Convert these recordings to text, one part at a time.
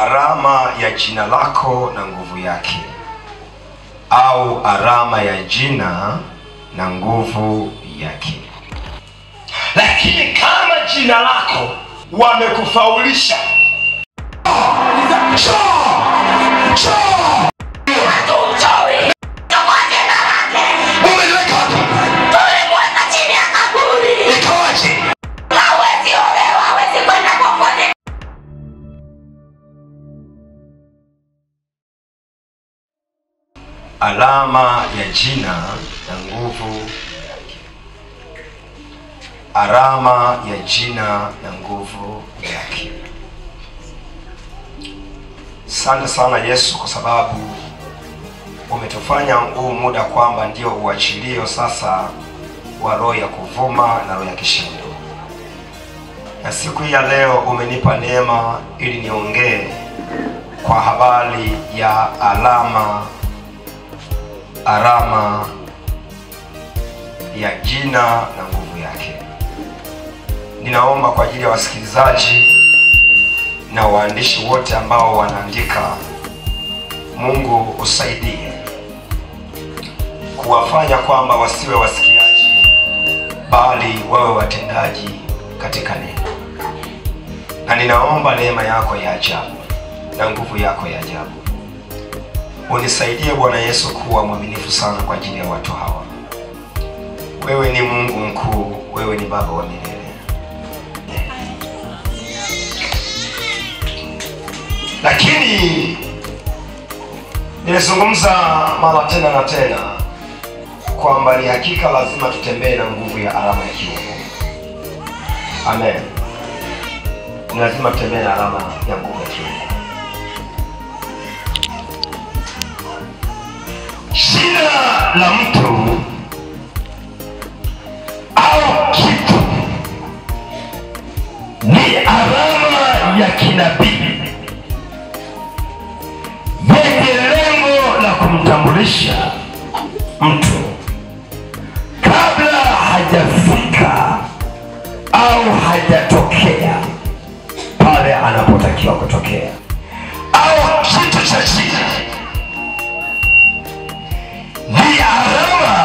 alama ya jina lako na nguvu yake, au alama ya jina na nguvu yake. Lakini kama jina lako wamekufaulisha, alama ya jina na nguvu yake, alama ya jina na nguvu yake. Asante sana Yesu, kwa sababu umetufanya huu muda kwamba ndio uachilio sasa wa roho ya kuvuma na roho ya kishindo. Na siku hii ya leo umenipa neema ili niongee kwa habari ya alama ya jina na nguvu yake. Ninaomba kwa ajili ya wasikilizaji na waandishi wote ambao wanaandika, Mungu usaidie kuwafanya kwamba wasiwe wasikiaji bali wawe watendaji katika neno. Na ninaomba neema yako ya ajabu na nguvu yako ya ajabu. Unisaidie Bwana Yesu kuwa mwaminifu sana kwa ajili ya watu hawa. Wewe ni Mungu mkuu, wewe ni Baba wa milele. Lakini nimezungumza mara tena na tena kwamba ni hakika lazima tutembee na nguvu ya alama ya kiungu. Amen. Ni lazima tutembee na alama ya nguvu ya kiungu. Jina la mtu au kitu ni alama ya kinabii yenye lengo la kumtambulisha mtu kabla hajafika au hajatokea pale anapotakiwa kutokea, au kitu cha jina ni alama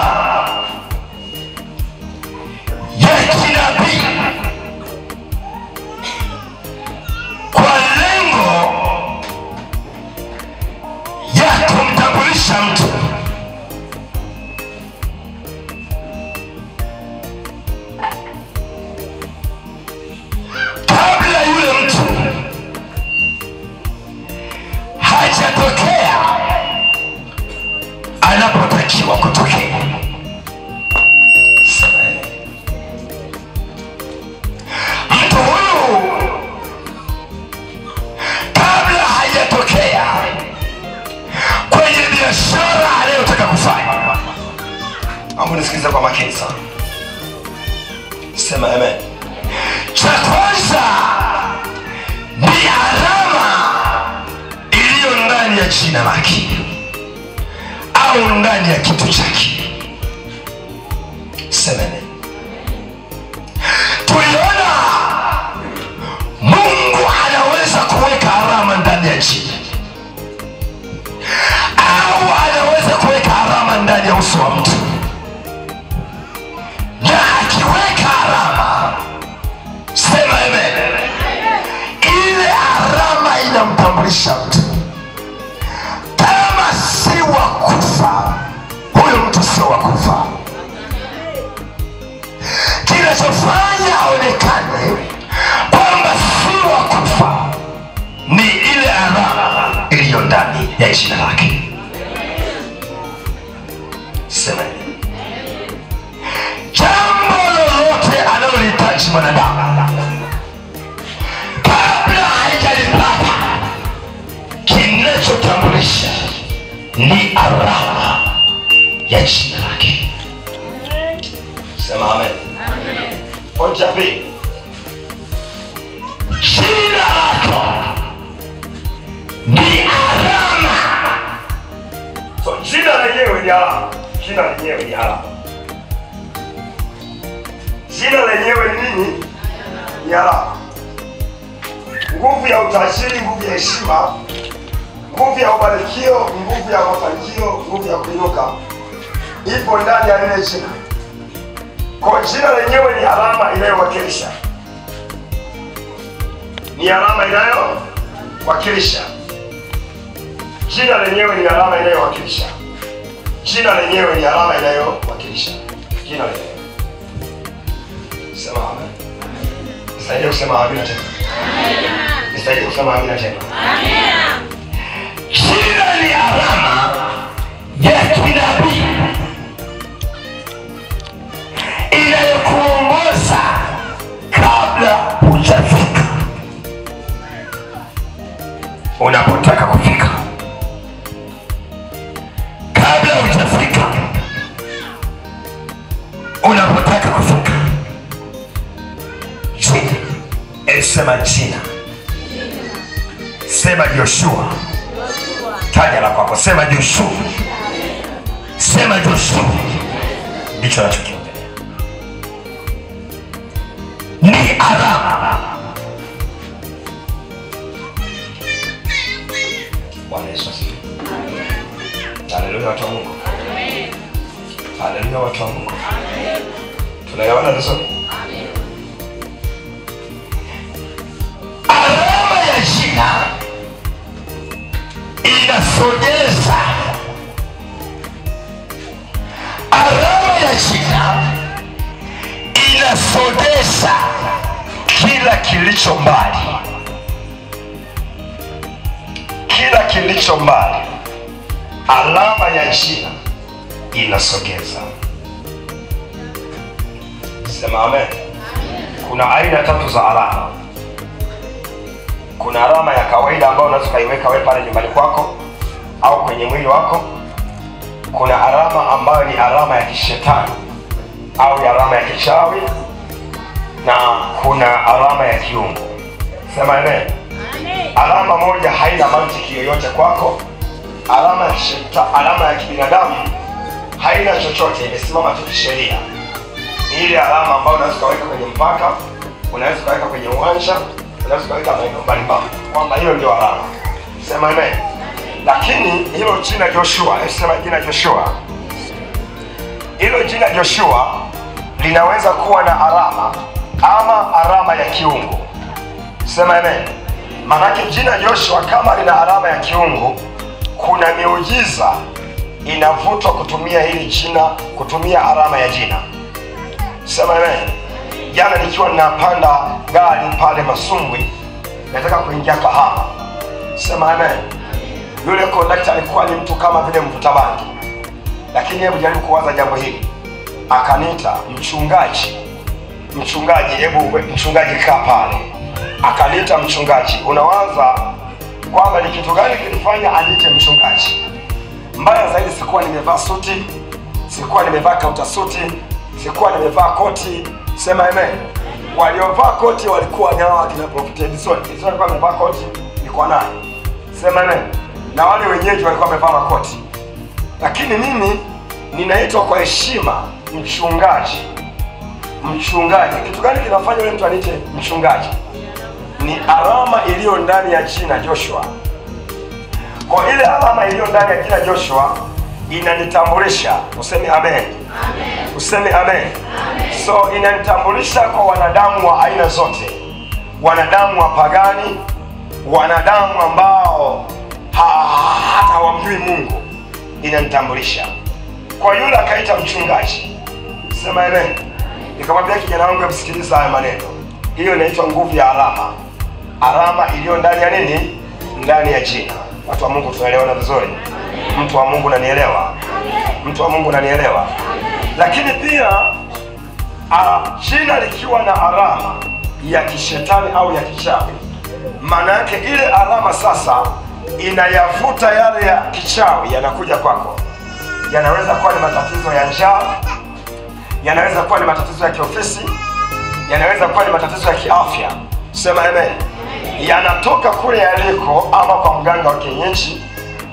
ya kinabii kwa lengo ya kumtambulisha mtu kabla yule mtu hajatokea anapotakiwa kutokea. Mtu huyu kabla hajatokea kwenye biashara anayotaka kufanya. Ambu nisikilize kwa makini sana. Sema amen. Cha kwanza ni alama iliyo ndani ya jina lake au ndani ya kitu chake. Sema amen. Tuliona Mungu anaweza kuweka alama ndani ya jina, au anaweza kuweka alama ndani ya uso wa mtu, na akiweka alama, sema amen, ile alama inamtambulisha mtu. Kama si wa kufa, huyo mtu sio wa kufa. Kinachofanya aonekane kwamba si wa kufa ni ile alama iliyo ndani ya jina lake. Sema jambo lolote analolihitaji mwanadamu kabla haijalipata, kinachotambulisha ni alama ya jina lake. Sema amen. Pointi ya pili, jina lako ni alama. So jina lenyewe ni alama. Jina lenyewe ni alama. Jina lenyewe ni nini? Ni alama. nguvu ya utajiri, nguvu ya heshima, nguvu ya ubarikio, nguvu ya mafanikio, nguvu ya kuinuka ipo ndani ya lile jina. Kwa jina lenyewe ni alama inayowakilisha, ni alama inayowakilisha. Jina lenyewe ni alama inayowakilisha. Jina lenyewe ni alama inayowakilisha. Jina lenyewe. Sema amen. Nisaidie kusema amina tena. Amen. Nisaidie kusema amina tena. Amen. Jina ni alama ya kinabii inayokuongoza kabla hujafika. Unapotaka kufika, kabla hujafika, unapotaka kufika. Jina. Sema jina. Sema Joshua. Taja la kwako. Sema Joshua. Sema Joshua. Ndicho nachokiongelea. Ni alama. Bwana Yesu asifiwe. Haleluya watu wa Mungu. Haleluya watu wa Mungu. Tunaelewana vizuri? Alama ya jina inasogeza. Alama ya jina inasogeza kila kilicho mbali. Kila kilicho mbali, alama ya jina inasogeza. Sema amen. Kuna aina tatu za alama. Kuna alama ya kawaida ambayo unaweza kuiweka wewe pale nyumbani kwako au kwenye mwili wako. Kuna alama ambayo ni alama ya kishetani au ni alama ya kichawi, na kuna alama ya kiungu. Sema amen. Alama moja haina mantiki yoyote kwako. Alama ya shetani, alama ya kibinadamu haina chochote, imesimama tu kisheria. Ni ile alama ambayo unaweza kuweka kwenye mpaka, unaweza kuweka kwenye uwanja, unaweza kuweka maeneo mbalimbali, kwamba hiyo ndio alama. Sema amen. Lakini hilo jina Joshua, sema jina Joshua. Hilo jina Joshua linaweza kuwa na alama ama alama ya kiungu. Sema amen. Maanake jina Joshua kama lina alama ya kiungu, kuna miujiza inavutwa kutumia hili jina, kutumia alama ya jina. Sema amen. Jana nikiwa ninapanda gari pale Masumbwi, nataka kuingia Kahama. Sema amen. Yule kondakta alikuwa ni mtu kama vile mvuta bangi. Lakini hebu jaribu kuwaza jambo hili. Akaniita mchungaji. Mchungaji, hebu mchungaji kaa pale. Akaniita mchungaji. Unawaza kwamba ni kitu gani kilifanya aniite mchungaji? Mbaya zaidi, sikuwa nimevaa suti, sikuwa nimevaa kauta suti, sikuwa nimevaa koti. Sema amen. Waliovaa koti walikuwa ni hawa kina Prophet Edison. Edison alikuwa amevaa koti, nilikuwa naye. Sema amen. Na wale wenyeji walikuwa wamevaa makoti. Lakini mimi ninaitwa kwa heshima mchungaji. Mchungaji. Kitu gani kinafanya yule mtu aniite mchungaji? Ni alama iliyo ndani ya jina Joshua. Kwa ile alama iliyo ndani ya jina Joshua inanitambulisha. Useme amen. Amen. Useme amen. Amen. So inanitambulisha kwa wanadamu wa aina zote. Wanadamu wa pagani, wanadamu ambao hata hawamjui Mungu. Inanitambulisha. Kwa yule akaita mchungaji. Sema amen. Nikamwambia kijana wangu msikiliza haya maneno. Hiyo inaitwa nguvu ya alama. Alama iliyo ndani ya nini? Ndani ya jina. Watu wa Mungu tunaelewana vizuri? Mtu wa Mungu unanielewa? Mtu wa Mungu unanielewa? Lakini pia jina likiwa na alama ya kishetani au ya kichawi, maana yake ile alama sasa inayavuta yale ya kichawi yanakuja kwako. Yanaweza kuwa ni matatizo ya njaa, yanaweza kuwa ni matatizo ya kiofisi, yanaweza kuwa ni matatizo ya kiafya. Sema amen. Yanatoka kule yaliko, ama kwa mganga wa kienyeji,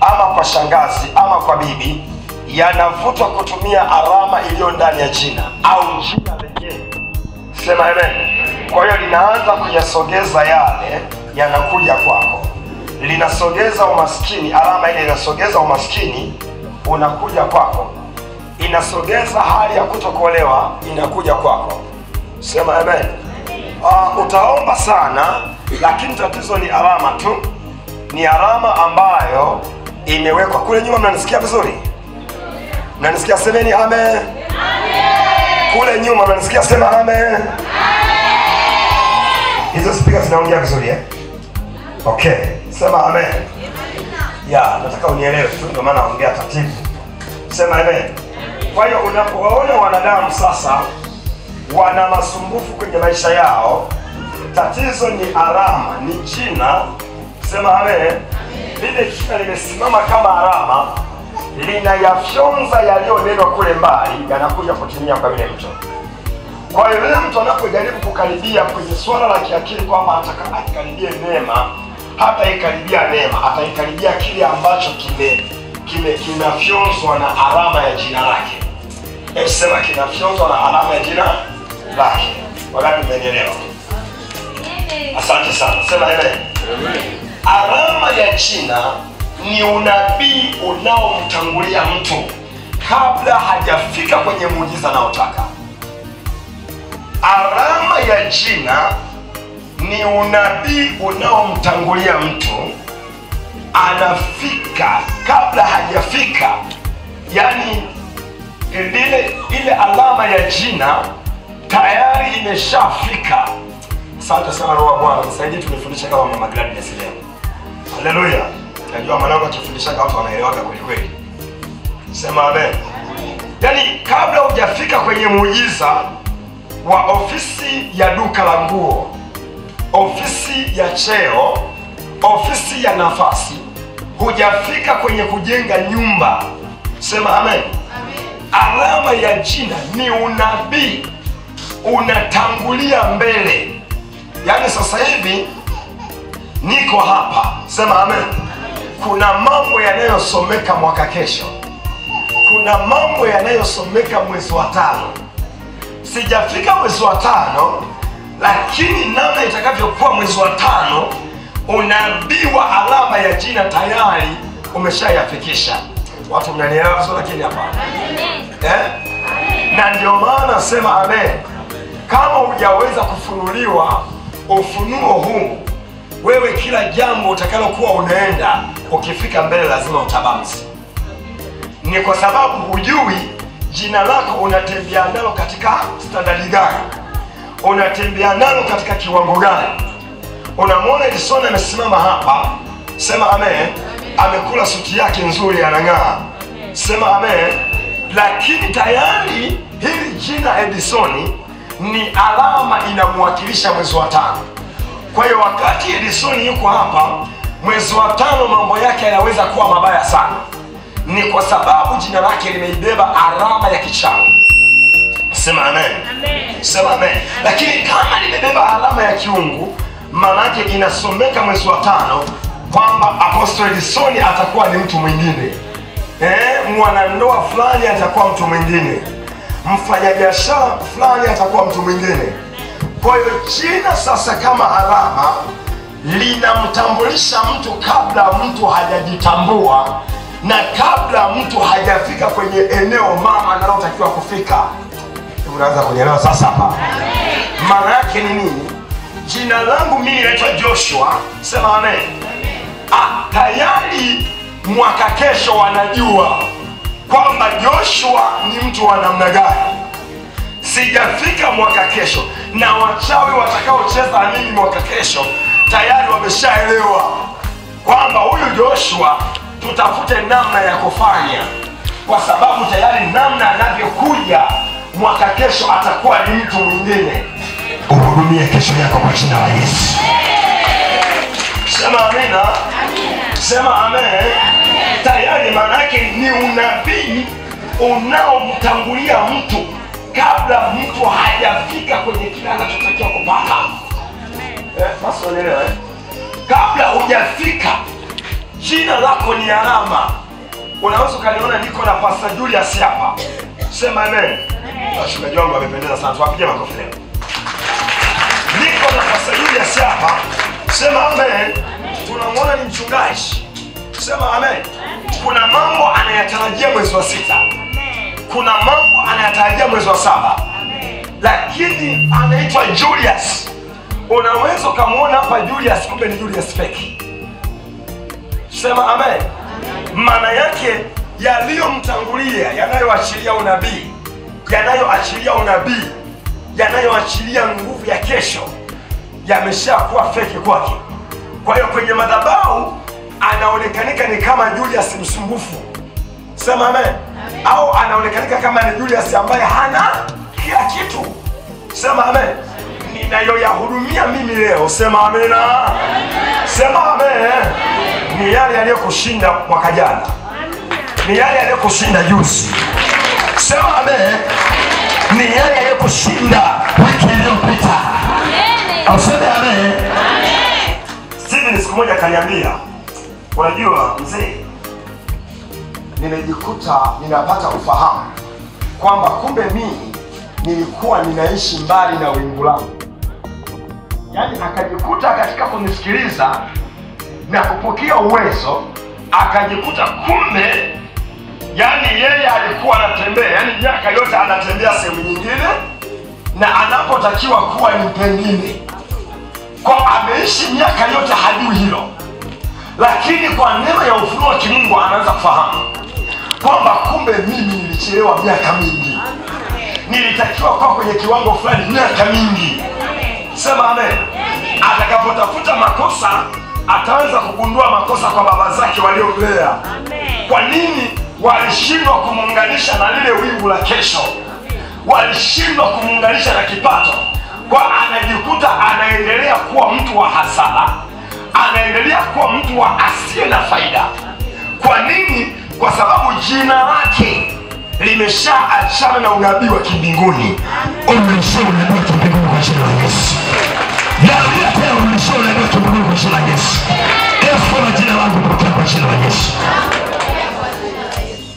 ama kwa shangazi, ama kwa bibi, yanavutwa kutumia alama iliyo ndani ya jina au jina lenyewe. Sema amen. Kwa hiyo linaanza kuyasogeza yale yanakuja kwako. Linasogeza umaskini, alama ile inasogeza umaskini unakuja kwako. Inasogeza hali ya kutokuolewa inakuja kwako. Sema amen. Utaomba sana, lakini tatizo ni alama tu. Ni alama ambayo imewekwa kule nyuma. Mnanisikia vizuri? Mnanisikia? Semeni amen. Amen. Kule nyuma mnanisikia? Sema amen. Amen. Hizo speaker zinaongea vizuri eh? Okay, sema amen. Nataka unielewe tu, ndio maana naongea taratibu. Sema amen. Kwa hiyo unapowaona wanadamu sasa wana masumbufu kwenye maisha yao, tatizo ni alama, ni jina. Sema amen. Lile jina limesimama kama alama, linayafyonza yaliyonenwa kule mbali, yanakuja kutimia kwa yule mtu. Kwa hiyo yule mtu anapojaribu kukaribia kwenye swala la kiakili kwamba anataka akikaribie neema, hata ikaribia neema, ataikaribia kile ambacho kinafyonzwa na alama ya jina lake. Sema kinafyonzwa na alama ya jina lake. Wangapi mmenielewa? Asante sana. Sema amen. Alama ya jina ni unabii unaomtangulia mtu kabla hajafika kwenye muujiza anaotaka. Alama ya jina ni unabii unaomtangulia mtu, anafika kabla hajafika. Yani ile alama ya jina tayari imeshafika. Asante sana Roho wa Bwana, nisaidie tunifundishe kama Mama Gladness leo. Haleluya. Najua mwanangu akifundisha watu wanaelewa kweli kweli. Sema amen. Yani kabla hujafika kwenye muujiza wa ofisi ya duka la nguo, ofisi ya cheo, ofisi ya nafasi, hujafika kwenye kujenga nyumba. Sema amen. Alama ya jina ni unabii unatangulia mbele. Yani sasa hivi niko hapa. Sema amen. Kuna mambo yanayosomeka mwaka kesho. Kuna mambo yanayosomeka mwezi wa 5. Sijafika mwezi wa 5, lakini namna itakavyokuwa mwezi wa 5, unabii wa alama ya jina tayari umeshayafikisha. Watu mnanielewa vizuri lakini hapa? Na ndio maana sema amen. Kama hujaweza kufunuliwa ufunuo huu, wewe kila jambo utakalokuwa unaenda, ukifika mbele lazima utabansi. Ni kwa sababu hujui jina lako unatembea nalo katika standard gani, unatembea nalo katika kiwango gani. Unamwona Edison amesimama hapa. Sema amen. Amekula suti yake nzuri, anang'aa. Sema amen. Lakini tayari hili jina Edison ni alama inamwakilisha mwezi wa 5. Kwa hiyo wakati Edison yuko hapa mwezi wa 5, mambo yake yanaweza kuwa mabaya sana. Ni kwa sababu jina lake limeibeba alama ya kichawi. Sema amen. Sema amen. Lakini kama limebeba alama ya kiungu, maana yake inasomeka mwezi wa 5 kwamba Apostle Edison atakuwa ni mtu mwingine. Mwanandoa fulani atakuwa mtu mwingine. Mfanyabiashara fulani atakuwa mtu mwingine. Kwa hiyo jina sasa kama alama linamtambulisha mtu kabla mtu hajajitambua na kabla mtu hajafika kwenye eneo mama analotakiwa kufika. Unaanza kunielewa sasa hapa? Maana yake ni nini? Jina langu mimi naitwa Joshua. Sema amen. Tayari mwaka kesho wanajua kwamba Joshua ni mtu wa namna gani. Sijafika mwaka kesho, na wachawi watakaocheza mimi mwaka kesho tayari wameshaelewa kwamba huyu Joshua tutafute namna ya kufanya, kwa sababu tayari namna anavyokuja mwaka kesho atakuwa ni mtu mwingine. Uhudumie kesho yako kwa jina la Yesu. Sema amina. Sema amen. Tayari maana yake ni unabii unaomtangulia mtu kabla mtu hajafika kwenye kile anachotakiwa kupata. Basi unaelewa kabla hujafika, jina lako ni alama. Unaweza kaniona niko na Pastor Julius hapa. Sema amen. Washikaji wangu wamependeza sana. Tuwapigie makofi leo. Niko na Pastor Julius hapa. Sema amen. Tunamwona ni mchungaji. Sema amen. Kuna mambo anayatarajia mwezi wa 6. Kuna mambo anayatarajia mwezi wa 7. Lakini anaitwa Julius. Unaweza ukamwona hapa Julius, kumbe ni Julius fake. Sema amen. Maana yake yaliyomtangulia, yanayoachilia unabii, yanayoachilia nguvu ya kesho, yameshakuwa fake kwake. Kwa hiyo kwenye madhabahu anaonekanika ni kama Julius msumbufu. Sema amen. Au anaonekanika kama ni Julius ambaye hana kila kitu. Sema amen. Ninayoyahudumia mimi leo, sema amen. Sema amen. Ni yale yaliyokushinda mwaka jana, ni yale yaliyokushinda juzi. Sema amen. Ni yale yaliyokushinda wiki iliyopita. Useme amen. Steven siku moja kaniambia, unajua mzee, nimejikuta ninapata ufahamu kwamba kumbe mimi nilikuwa ninaishi mbali na wingu langu. Yaani akajikuta katika kunisikiliza na kupokea uwezo, akajikuta kumbe yani yeye alikuwa anatembea, yani miaka yote anatembea sehemu nyingine na anapotakiwa kuwa ni pengine. Kwa ameishi miaka yote hajui hilo. Lakini kwa neema ya ufunuo wa kimungu anaanza kufahamu kwamba kumbe mimi nilichelewa miaka mingi. Nilitakiwa kuwa kwenye kiwango fulani miaka mingi. Sema amen. Atakapotafuta makosa, ataanza kugundua makosa kwa baba zake waliomlea. Kwa nini walishindwa kumuunganisha na lile wingu la kesho? Walishindwa kumuunganisha na kipato. Kwa anajikuta anaendelea kuwa mtu wa hasara, anaendelea kuwa mtu wa asiye na faida. Kwa nini? Kwa sababu jina lake limeshaachana na unabii wa kimbinguni. Umesha unabii wa kimbinguni kwa jina la Yesu. Yarudia tena, umesha unabii wa kimbinguni kwa jina la Yesu. Yesu na jina langu kwa jina la Yesu.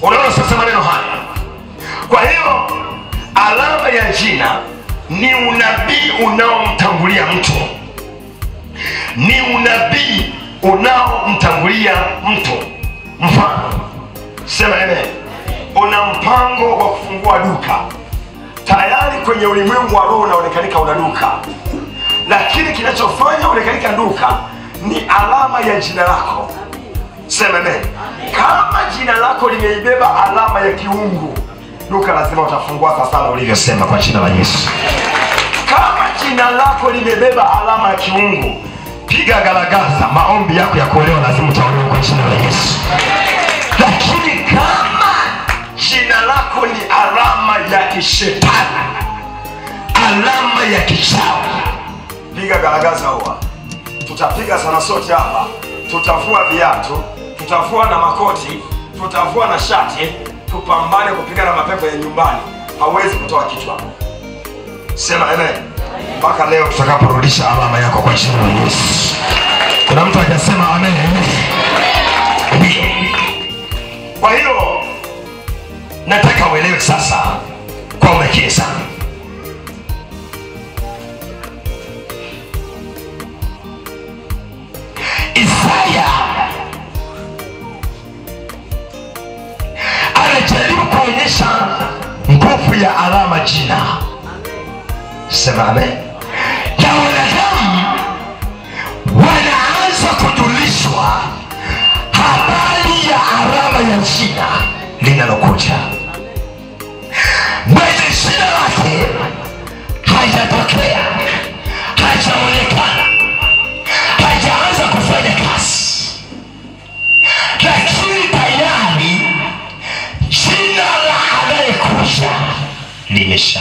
Unaona sasa maneno haya? Kwa hiyo alama ya jina ni unabii unaomtangulia mtu. Ni unabii unaomtangulia mtu. Mfano, sema amen. Una mpango wa kufungua duka. Tayari kwenye ulimwengu wa roho unaonekanika una duka. Lakini kinachofanya uonekanika duka ni alama ya jina lako. Sema amen. Kama jina lako limeibeba alama ya kiungu, duka lazima utafungua sasa sana ulivyosema kwa jina la Yesu. Kama jina lako limebeba alama ya kiungu, piga garagaza, maombi yako ya kuolewa lazima utaolewa kwa jina la Yesu. Lakini kama jina lako ni alama ya kishetani, alama ya kichawi, piga garagaza huwa. Tutapiga sana sote hapa. Tutafua viatu, tutafua na makoti, tutafua na shati, tupambane kupigana mapepo ya nyumbani. Hawezi kutoa kichwa. Sema amen. Mpaka leo tutakaporudisha alama yako kwa jina la Yesu. Kuna mtu hajasema amen? Ndio. Kwa hiyo nataka uelewe sasa kwa umakini sana. Isaya anajaribu kuonyesha nguvu ya alama jina. Sema amen. Ya wanadamu wanaanza kujulishwa habari ya alama ya jina linalokuja. Mwenye jina lake hajatokea, hajaonekana, hajaanza kufanya kazi, lakini tayari jina la anayekuja limesha.